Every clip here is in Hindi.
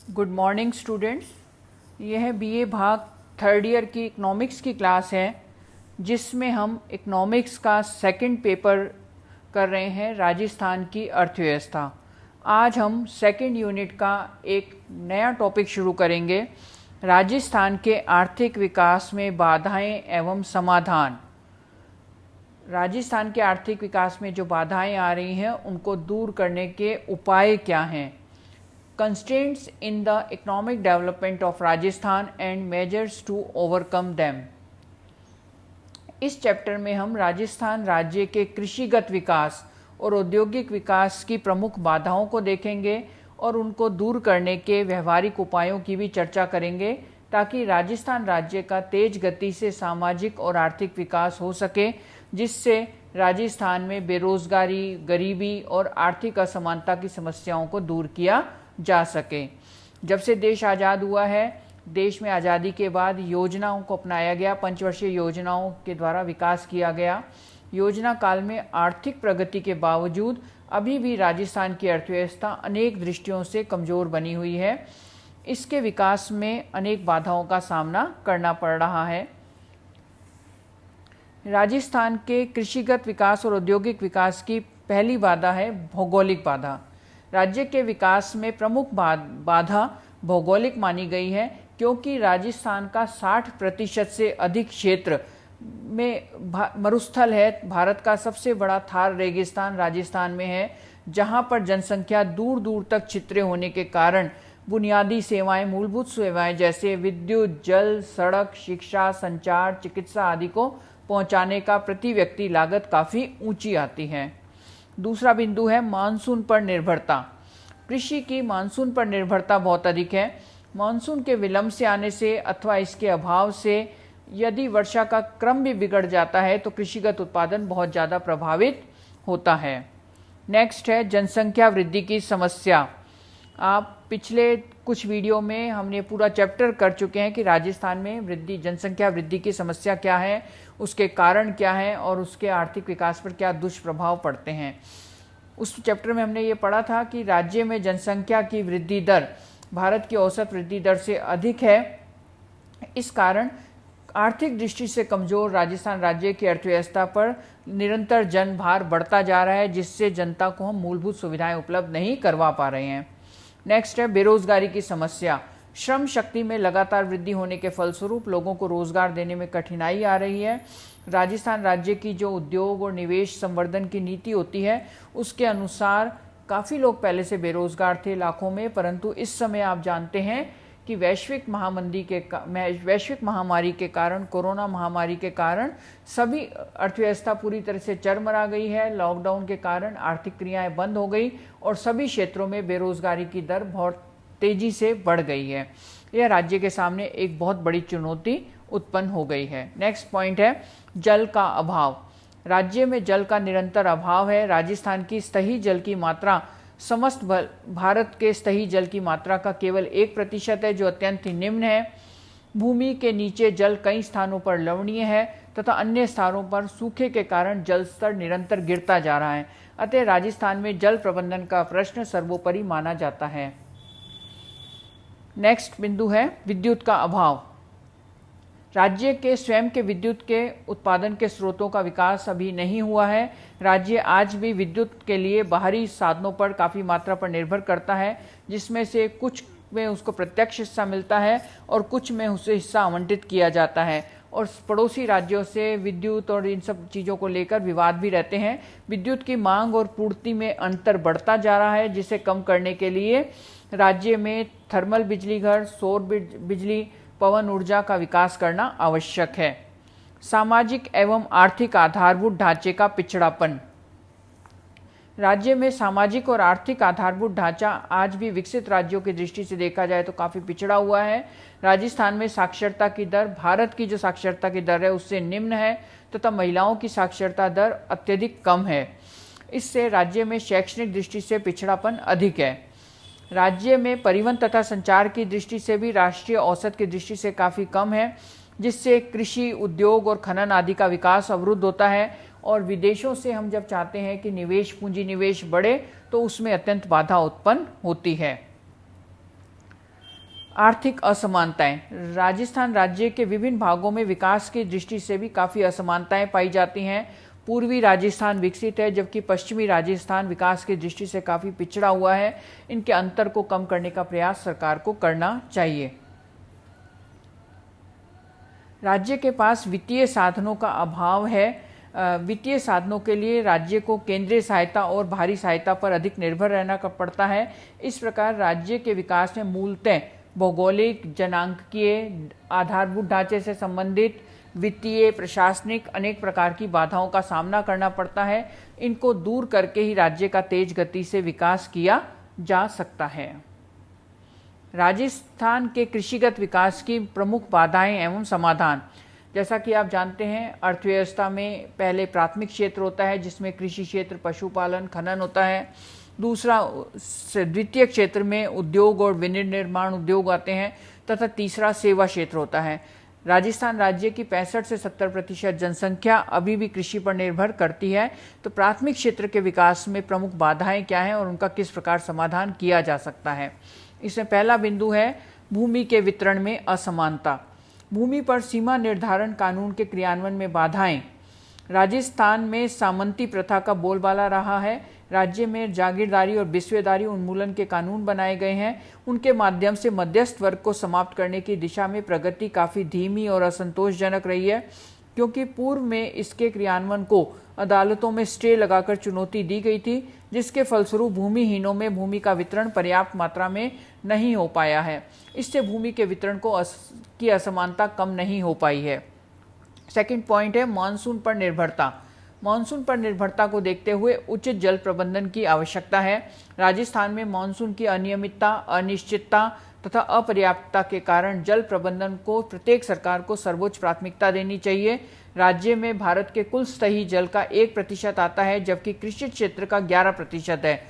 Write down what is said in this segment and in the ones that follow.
Good morning students. यह बीए भाग थर्ड ईयर की इकोनॉमिक्स की क्लास है, जिसमें हम इकोनॉमिक्स का सेकंड पेपर कर रहे हैं, राजस्थान की अर्थव्यवस्था। आज हम सेकंड यूनिट का एक नया टॉपिक शुरू करेंगे, राजस्थान के आर्थिक विकास में बाधाएं एवं समाधान। राजस्थान के आर्थिक विकास में जो बाधाएं आ रही हैं उनको दूर करने के उपाय क्या हैं। Constraints in the economic development of Rajasthan and measures to overcome them। इस चैप्टर में हम राजस्थान राज्य के कृषिगत विकास और औद्योगिक विकास की प्रमुख बाधाओं को देखेंगे और उनको दूर करने के व्यवहारिक उपायों की भी चर्चा करेंगे, ताकि राजस्थान राज्य का तेज गति से सामाजिक और आर्थिक विकास हो सके, जिससे राजस्थान में बेरोजगारी, गरीबी और आर्थिक असमानता की समस्याओं को दूर किया जा सके। जब से देश आज़ाद हुआ है, देश में आज़ादी के बाद योजनाओं को अपनाया गया, पंचवर्षीय योजनाओं के द्वारा विकास किया गया। योजना काल में आर्थिक प्रगति के बावजूद अभी भी राजस्थान की अर्थव्यवस्था अनेक दृष्टियों से कमज़ोर बनी हुई है। इसके विकास में अनेक बाधाओं का सामना करना पड़ रहा है। राजस्थान के कृषिगत विकास और औद्योगिक विकास की पहली बाधा है भौगोलिक बाधा। राज्य के विकास में प्रमुख बाधा भौगोलिक मानी गई है, क्योंकि राजस्थान का 60% से अधिक क्षेत्र में मरुस्थल है। भारत का सबसे बड़ा थार रेगिस्तान राजस्थान में है, जहां पर जनसंख्या दूर दूर तक छितरे होने के कारण बुनियादी सेवाएं, मूलभूत सेवाएं जैसे विद्युत, जल, सड़क, शिक्षा, संचार, चिकित्सा आदि को पहुंचाने का प्रति व्यक्ति लागत काफ़ी ऊंची आती है। दूसरा बिंदु है मानसून पर निर्भरता। कृषि की मानसून पर निर्भरता बहुत अधिक है। मानसून के विलंब से आने से अथवा इसके अभाव से यदि वर्षा का क्रम भी बिगड़ जाता है तो कृषिगत उत्पादन बहुत ज़्यादा प्रभावित होता है। नेक्स्ट है जनसंख्या वृद्धि की समस्या। आप पिछले कुछ वीडियो में हमने पूरा चैप्टर कर चुके हैं कि राजस्थान में जनसंख्या वृद्धि की समस्या क्या है, उसके कारण क्या हैं और उसके आर्थिक विकास पर क्या दुष्प्रभाव पड़ते हैं। उस चैप्टर में हमने ये पढ़ा था कि राज्य में जनसंख्या की वृद्धि दर भारत की औसत वृद्धि दर से अधिक है। इस कारण आर्थिक दृष्टि से कमज़ोर राजस्थान राज्य की अर्थव्यवस्था पर निरंतर जनभार बढ़ता जा रहा है, जिससे जनता को हम मूलभूत सुविधाएं उपलब्ध नहीं करवा पा रहे हैं। नेक्स्ट है बेरोजगारी की समस्या। श्रम शक्ति में लगातार वृद्धि होने के फलस्वरूप लोगों को रोजगार देने में कठिनाई आ रही है। राजस्थान राज्य की जो उद्योग और निवेश संवर्धन की नीति होती है, उसके अनुसार काफ़ी लोग पहले से बेरोजगार थे लाखों में, परंतु इस समय आप जानते हैं कि वैश्विक महामारी के कारण, कोरोना महामारी के कारण सभी अर्थव्यवस्था पूरी तरह से चरमरा गई है। लॉकडाउन के कारण आर्थिक क्रियाएं बंद हो गई और सभी क्षेत्रों में बेरोजगारी की दर बहुत तेजी से बढ़ गई है। यह राज्य के सामने एक बहुत बड़ी चुनौती उत्पन्न हो गई है। नेक्स्ट पॉइंट है जल का अभाव। राज्य में जल का निरंतर अभाव है। राजस्थान की सतही जल की मात्रा समस्त भारत के सतही जल की मात्रा का केवल 1% है, जो अत्यंत ही निम्न है। भूमि के नीचे जल कई स्थानों पर लवणीय है तथा अन्य स्थानों पर सूखे के कारण जल स्तर निरंतर गिरता जा रहा है। अतः राजस्थान में जल प्रबंधन का प्रश्न सर्वोपरि माना जाता है। नेक्स्ट बिंदु है विद्युत का अभाव। राज्य के स्वयं के विद्युत के उत्पादन के स्रोतों का विकास अभी नहीं हुआ है। राज्य आज भी विद्युत के लिए बाहरी साधनों पर काफ़ी मात्रा पर निर्भर करता है, जिसमें से कुछ में उसको प्रत्यक्ष हिस्सा मिलता है और कुछ में उसे हिस्सा आवंटित किया जाता है। और पड़ोसी राज्यों से विद्युत और इन सब चीज़ों को लेकर विवाद भी रहते हैं। विद्युत की मांग और पूर्ति में अंतर बढ़ता जा रहा है, जिसे कम करने के लिए राज्य में थर्मल बिजली घर, सौर बिजली, पवन ऊर्जा का विकास करना आवश्यक है। सामाजिक एवं आर्थिक आधारभूत ढांचे का पिछड़ापन। राज्य में सामाजिक और आर्थिक आधारभूत ढांचा आज भी विकसित राज्यों की दृष्टि से देखा जाए तो काफ़ी पिछड़ा हुआ है। राजस्थान में साक्षरता की दर भारत की जो साक्षरता की दर है उससे निम्न है तथा महिलाओं की साक्षरता दर अत्यधिक कम है। इससे राज्य में शैक्षणिक दृष्टि से पिछड़ापन अधिक है। राज्य में परिवहन तथा संचार की दृष्टि से भी राष्ट्रीय औसत की दृष्टि से काफ़ी कम है, जिससे कृषि, उद्योग और खनन आदि का विकास अवरुद्ध होता है। और विदेशों से हम जब चाहते हैं कि निवेश, पूंजी निवेश बढ़े, तो उसमें अत्यंत बाधा उत्पन्न होती है। आर्थिक असमानताएं। राजस्थान राज्य के विभिन्न भागों में विकास की दृष्टि से भी काफ़ी असमानताएं पाई जाती हैं। पूर्वी राजस्थान विकसित है, जबकि पश्चिमी राजस्थान विकास की दृष्टि से काफ़ी पिछड़ा हुआ है। इनके अंतर को कम करने का प्रयास सरकार को करना चाहिए। राज्य के पास वित्तीय साधनों का अभाव है। वित्तीय साधनों के लिए राज्य को केंद्रीय सहायता और बाहरी सहायता पर अधिक निर्भर रहना पड़ता है। इस प्रकार राज्य के विकास में मूलतः भौगोलिक, जनांकीय, आधारभूत ढांचे से संबंधित वित्तीय, प्रशासनिक अनेक प्रकार की बाधाओं का सामना करना पड़ता है। इनको दूर करके ही राज्य का तेज गति से विकास किया जा सकता है। राजस्थान के कृषिगत विकास की प्रमुख बाधाएं एवं समाधान। जैसा कि आप जानते हैं, अर्थव्यवस्था में पहले प्राथमिक क्षेत्र होता है जिसमें कृषि क्षेत्र, पशुपालन, खनन होता है। दूसरा द्वितीय क्षेत्र में उद्योग और विनिर्माण उद्योग आते हैं तथा तीसरा सेवा क्षेत्र होता है। राजस्थान राज्य की 65 से 70% जनसंख्या अभी भी कृषि पर निर्भर करती है। तो प्राथमिक क्षेत्र के विकास में प्रमुख बाधाएं क्या हैं और उनका किस प्रकार समाधान किया जा सकता है। इसमें पहला बिंदु है भूमि के वितरण में असमानता। भूमि पर सीमा निर्धारण कानून के क्रियान्वयन में बाधाएं। राजस्थान में सामंती प्रथा का बोलबाला रहा है। राज्य में जागीरदारी और बिस्वेदारी उन्मूलन के कानून बनाए गए हैं। उनके माध्यम से मध्यस्थ वर्ग को समाप्त करने की दिशा में प्रगति काफ़ी धीमी और असंतोषजनक रही है, क्योंकि पूर्व में इसके क्रियान्वयन को अदालतों में स्टे लगाकर चुनौती दी गई थी, जिसके फलस्वरूप भूमिहीनों में भूमि का वितरण पर्याप्त मात्रा में नहीं हो पाया है। इससे भूमि के वितरण की असमानता कम नहीं हो पाई है। सेकंड पॉइंट है मानसून पर निर्भरता। मानसून पर निर्भरता को देखते हुए उचित जल प्रबंधन की आवश्यकता है। राजस्थान में मानसून की अनियमितता, अनिश्चितता तथा अपर्याप्तता के कारण जल प्रबंधन को प्रत्येक सरकार को सर्वोच्च प्राथमिकता देनी चाहिए। राज्य में भारत के कुल सतही जल का 1% आता है, जबकि कृषि क्षेत्र का 11% है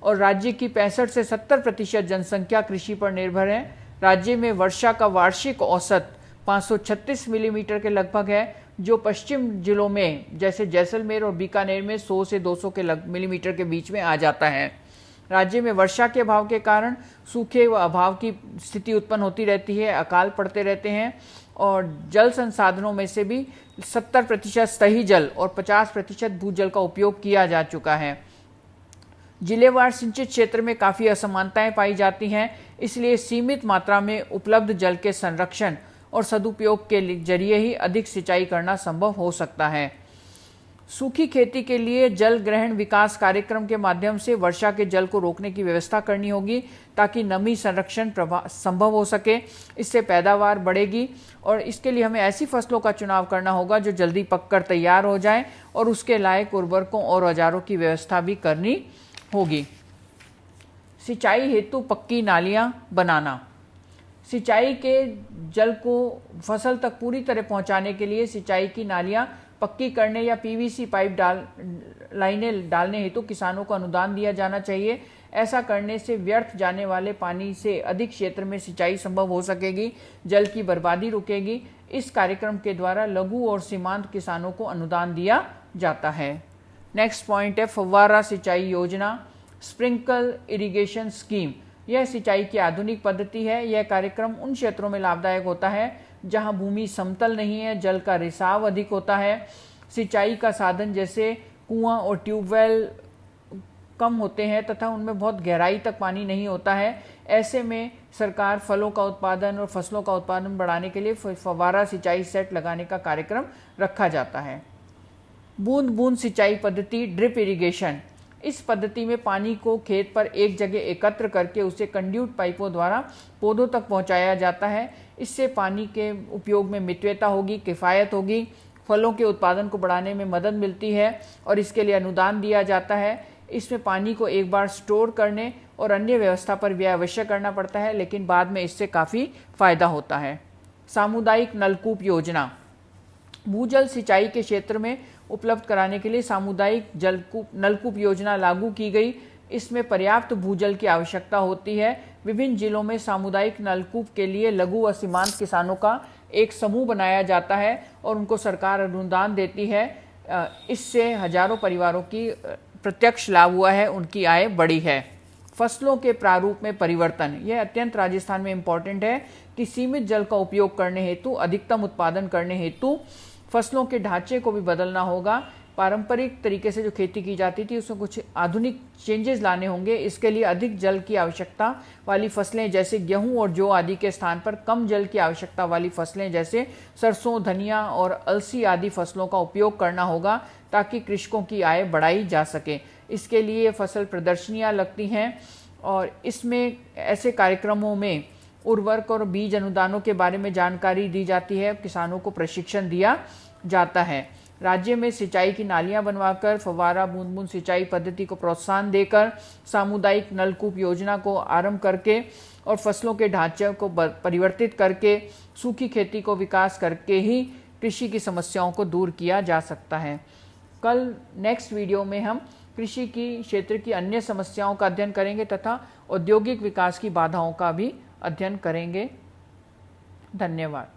और राज्य की 65 से 70% जनसंख्या कृषि पर निर्भर है। राज्य में वर्षा का वार्षिक औसत 536 मिलीमीटर के लगभग है, जो पश्चिम जिलों में जैसे जैसलमेर और बीकानेर में 100 से 200 के मिलीमीटर के बीच में आ जाता है। राज्य में वर्षा के अभाव के कारण सूखे व अभाव की स्थिति उत्पन्न होती रहती है, अकाल पड़ते रहते हैं और जल संसाधनों में से भी 70% सतही जल और 50% भूजल का उपयोग किया जा चुका है। जिलेवार सिंचित क्षेत्र में काफ़ी असमानताएं पाई जाती हैं, इसलिए सीमित मात्रा में उपलब्ध जल के संरक्षण और सदुपयोग के जरिए ही अधिक सिंचाई करना संभव हो सकता है। सूखी खेती के लिए जल ग्रहण विकास कार्यक्रम के माध्यम से वर्षा के जल को रोकने की व्यवस्था करनी होगी, ताकि नमी संरक्षण संभव हो सके। इससे पैदावार बढ़ेगी और इसके लिए हमें ऐसी फसलों का चुनाव करना होगा जो जल्दी पककर तैयार हो जाएं और उसके लायक उर्वरकों और औजारों की व्यवस्था भी करनी होगी। सिंचाई हेतु पक्की नालियां बनाना। सिंचाई के जल को फसल तक पूरी तरह पहुंचाने के लिए सिंचाई की नालियां पक्की करने या पीवीसी पाइप लाइनें डालने हेतु किसानों को अनुदान दिया जाना चाहिए। ऐसा करने से व्यर्थ जाने वाले पानी से अधिक क्षेत्र में सिंचाई संभव हो सकेगी, जल की बर्बादी रुकेगी। इस कार्यक्रम के द्वारा लघु और सीमांत किसानों को अनुदान दिया जाता है। नेक्स्ट पॉइंट है फव्वारा सिंचाई योजना, स्प्रिंकल इरिगेशन स्कीम। यह सिंचाई की आधुनिक पद्धति है। यह कार्यक्रम उन क्षेत्रों में लाभदायक होता है जहां भूमि समतल नहीं है, जल का रिसाव अधिक होता है, सिंचाई का साधन जैसे कुआं और ट्यूबवेल कम होते हैं तथा उनमें बहुत गहराई तक पानी नहीं होता है। ऐसे में सरकार फलों का उत्पादन और फसलों का उत्पादन बढ़ाने के लिए फव्वारा सिंचाई सेट लगाने का कार्यक्रम रखा जाता है। बूंद बूंद सिंचाई पद्धति, ड्रिप इरिगेशन। इस पद्धति में पानी को खेत पर एक जगह एकत्र करके उसे कंड्यूट पाइपों द्वारा पौधों तक पहुंचाया जाता है। इससे पानी के उपयोग में मितव्ययता होगी, किफ़ायत होगी, फलों के उत्पादन को बढ़ाने में मदद मिलती है और इसके लिए अनुदान दिया जाता है। इसमें पानी को एक बार स्टोर करने और अन्य व्यवस्था पर व्यय अवश्य करना पड़ता है, लेकिन बाद में इससे काफ़ी फायदा होता है। सामुदायिक नलकूप योजना। भूजल सिंचाई के क्षेत्र में उपलब्ध कराने के लिए सामुदायिक नलकूप योजना लागू की गई। इसमें पर्याप्त भूजल की आवश्यकता होती है। विभिन्न जिलों में सामुदायिक नलकूप के लिए लघु व सीमांत किसानों का एक समूह बनाया जाता है और उनको सरकार अनुदान देती है। इससे हजारों परिवारों की प्रत्यक्ष लाभ हुआ है, उनकी आय बढ़ी है। फसलों के प्रारूप में परिवर्तन, यह अत्यंत राजस्थान में इम्पॉर्टेंट है कि सीमित जल का उपयोग करने हेतु अधिकतम उत्पादन करने हेतु फसलों के ढांचे को भी बदलना होगा। पारंपरिक तरीके से जो खेती की जाती थी उसमें कुछ आधुनिक चेंजेस लाने होंगे। इसके लिए अधिक जल की आवश्यकता वाली फसलें जैसे गेहूं और जौ आदि के स्थान पर कम जल की आवश्यकता वाली फसलें जैसे सरसों, धनिया और अलसी आदि फसलों का उपयोग करना होगा ताकि कृषकों की आय बढ़ाई जा सके। इसके लिए फसल प्रदर्शनियां लगती हैं और इसमें ऐसे कार्यक्रमों में उर्वरक और बीज अनुदानों के बारे में जानकारी दी जाती है, किसानों को प्रशिक्षण दिया जाता है। राज्य में सिंचाई की नालियां बनवाकर फव्वारा बूंद बूंद सिंचाई पद्धति को प्रोत्साहन देकर सामुदायिक नलकूप योजना को आरंभ करके और फसलों के ढांचे को परिवर्तित करके सूखी खेती को विकास करके ही कृषि की समस्याओं को दूर किया जा सकता है। कल नेक्स्ट वीडियो में हम कृषि की क्षेत्र की अन्य समस्याओं का अध्ययन करेंगे तथा औद्योगिक विकास की बाधाओं का भी अध्ययन करेंगे। धन्यवाद।